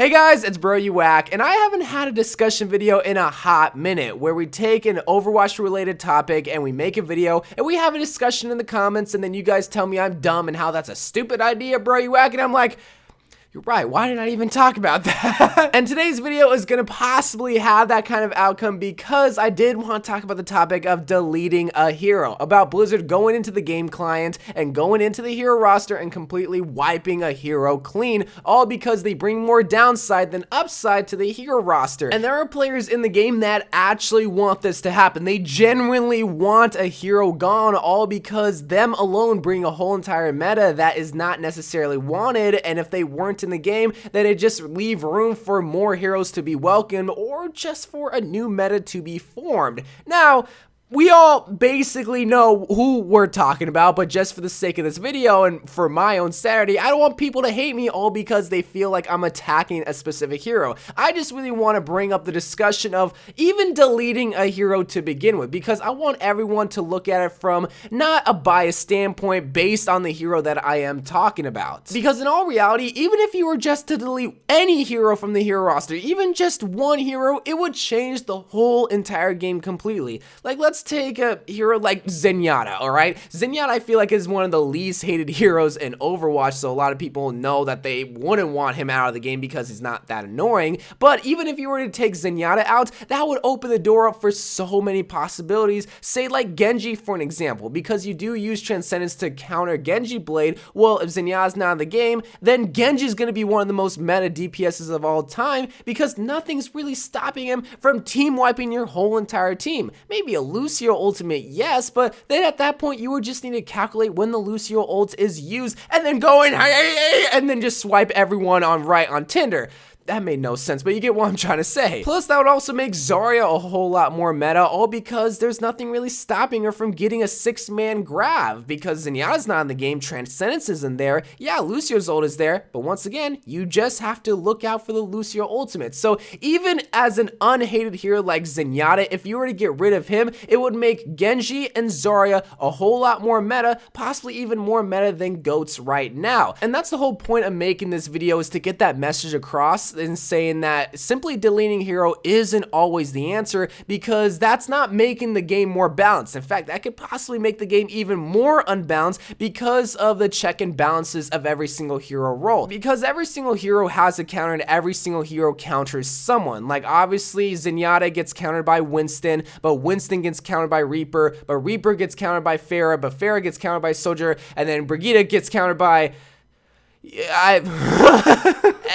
Hey guys, it's Bro You Whack, and I haven't had a discussion video in a hot minute where we take an Overwatch related topic and we make a video and we have a discussion in the comments and then you guys tell me I'm dumb and how that's a stupid idea, Bro You Whack, and I'm like, you're right, why did I even talk about that? And today's video is gonna possibly have that kind of outcome because I did want to talk about the topic of deleting a hero, about Blizzard going into the game client and going into the hero roster and completely wiping a hero clean, all because they bring more downside than upside to the hero roster. And there are players in the game that actually want this to happen. They genuinely want a hero gone, all because them alone bring a whole entire meta that is not necessarily wanted, and if they weren't in the game, then it just leave room for more heroes to be welcomed or just for a new meta to be formed. Now, we all basically know who we're talking about, but just for the sake of this video and for my own sanity, I don't want people to hate me all because they feel like I'm attacking a specific hero. I just really want to bring up the discussion of even deleting a hero to begin with, because I want everyone to look at it from not a biased standpoint based on the hero that I am talking about. Because in all reality, even if you were just to delete any hero from the hero roster, even just one hero, it would change the whole entire game completely. Like, let's take a hero like Zenyatta, alright? Zenyatta, I feel like, is one of the least hated heroes in Overwatch, so a lot of people know that they wouldn't want him out of the game because he's not that annoying. But even if you were to take Zenyatta out, that would open the door up for so many possibilities. Say like Genji for an example, because you do use Transcendence to counter Genji Blade. Well, if Zenyatta's not in the game, then Genji's going to be one of the most meta DPSs of all time because nothing's really stopping him from team wiping your whole entire team. Maybe a Lucio ultimate, yes, but then at that point you would just need to calculate when the Lucio ult is used and then go in and then just swipe everyone on Tinder. That made no sense, but you get what I'm trying to say. Plus, that would also make Zarya a whole lot more meta, all because there's nothing really stopping her from getting a 6-man grab. Because Zenyatta's not in the game, Transcendence isn't there. Yeah, Lucio's ult is there, but once again, you just have to look out for the Lucio ultimate. So even as an unhated hero like Zenyatta, if you were to get rid of him, it would make Genji and Zarya a whole lot more meta, possibly even more meta than GOATs right now. And that's the whole point of making this video, is to get that message across and saying that simply deleting hero isn't always the answer, because that's not making the game more balanced. In fact, that could possibly make the game even more unbalanced because of the check and balances of every single hero role. Because every single hero has a counter and every single hero counters someone. Like obviously Zenyatta gets countered by Winston, but Winston gets countered by Reaper, but Reaper gets countered by Pharah, but Pharah gets countered by Soldier, and then Brigitte gets countered by...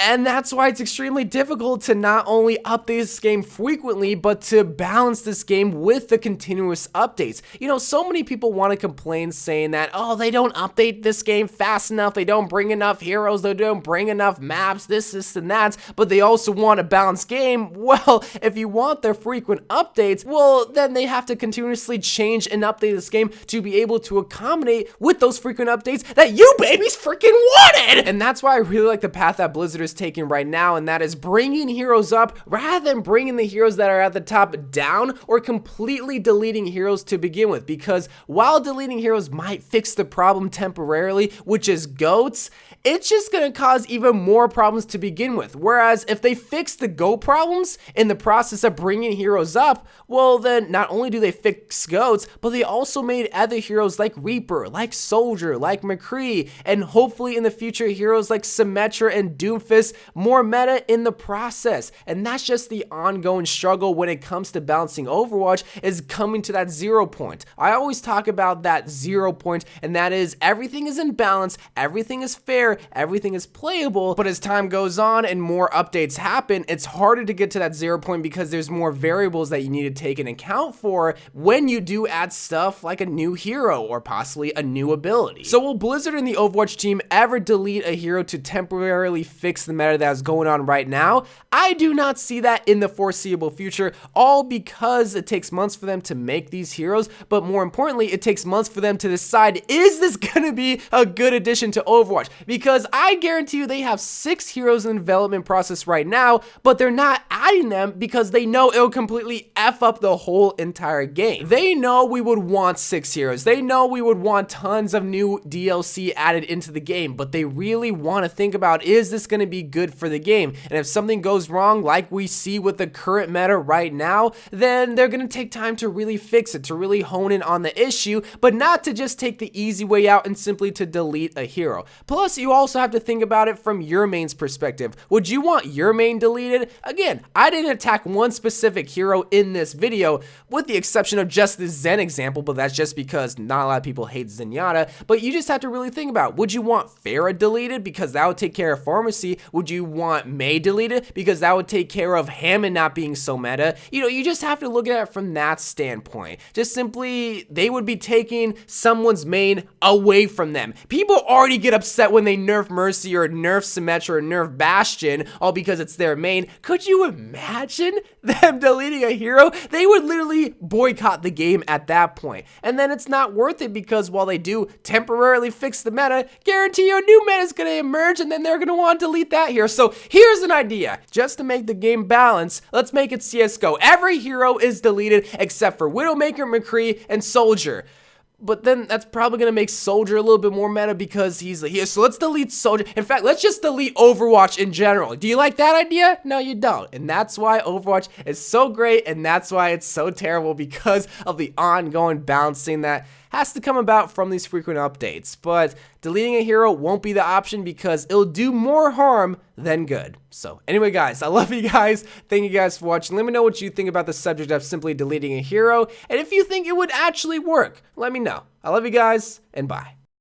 And that's why it's extremely difficult to not only update this game frequently, but to balance this game with the continuous updates. You know, so many people want to complain saying that, oh, they don't update this game fast enough, they don't bring enough heroes, they don't bring enough maps, this, and that, but they also want a balanced game. Well, if you want their frequent updates, well, then they have to continuously change and update this game to be able to accommodate with those frequent updates that you babies freaking wanted! And that's why I really like the path that Blizzard is taking right now, and that is bringing heroes up rather than bringing the heroes that are at the top down, or completely deleting heroes to begin with. Because while deleting heroes might fix the problem temporarily, which is GOATs, it's just going to cause even more problems to begin with. Whereas if they fix the GOAT problems in the process of bringing heroes up, well then not only do they fix GOATs, but they also made other heroes like Reaper, like Soldier, like McCree, and hopefully in the future heroes like Symmetra and Doomfist more meta in the process. And that's just the ongoing struggle when it comes to balancing Overwatch, is coming to that 0 point. I always talk about that 0 point, and that is everything is in balance, everything is fair, everything is playable, but as time goes on and more updates happen, it's harder to get to that 0 point because there's more variables that you need to take into account for when you do add stuff like a new hero or possibly a new ability. So will Blizzard and the Overwatch team ever delete a hero to temporarily fix the meta that is going on right now? I do not see that in the foreseeable future, all because it takes months for them to make these heroes, but more importantly, it takes months for them to decide, is this gonna be a good addition to Overwatch? because I guarantee you they have 6 heroes in the development process right now, but they're not adding them because they know it'll completely F up the whole entire game. They know we would want 6 heroes. They know we would want tons of new DLC added into the game, but they really want to think about, is this going to be good for the game? And if something goes wrong, like we see with the current meta right now, then they're going to take time to really fix it, to really hone in on the issue, but not to just take the easy way out and simply to delete a hero. Plus, you also have to think about it from your main's perspective. Would you want your main deleted? Again, I didn't attack one specific hero in this video, with the exception of just the Zen example, but that's just because not a lot of people hate Zenyatta. But you just have to really think about, would you want Pharah deleted because that would take care of Pharmacy? Would you want Mei deleted because that would take care of Hammond not being so meta? You know, you just have to look at it from that standpoint. Just simply, they would be taking someone's main away from them. People already get upset when they nerf Mercy or nerf Symmetra or nerf Bastion, all because it's their main. Could you imagine them deleting a hero? They would literally boycott the game at that point. And then it's not worth it because while they do temporarily fix the meta, guarantee you a new meta is going to emerge and then they're going to want to delete that hero. So here's an idea. Just to make the game balance, let's make it CSGO. Every hero is deleted except for Widowmaker, McCree, and Soldier. But then that's probably going to make Soldier a little bit more meta because he's here. So let's delete Soldier. In fact, let's just delete Overwatch in general. Do you like that idea? No, you don't. And that's why Overwatch is so great, and that's why it's so terrible, because of the ongoing balancing that has to come about from these frequent updates. But deleting a hero won't be the option because it'll do more harm than good. So anyway, guys, I love you guys. Thank you guys for watching. Let me know what you think about the subject of simply deleting a hero, and if you think it would actually work, let me know. I love you guys, and bye.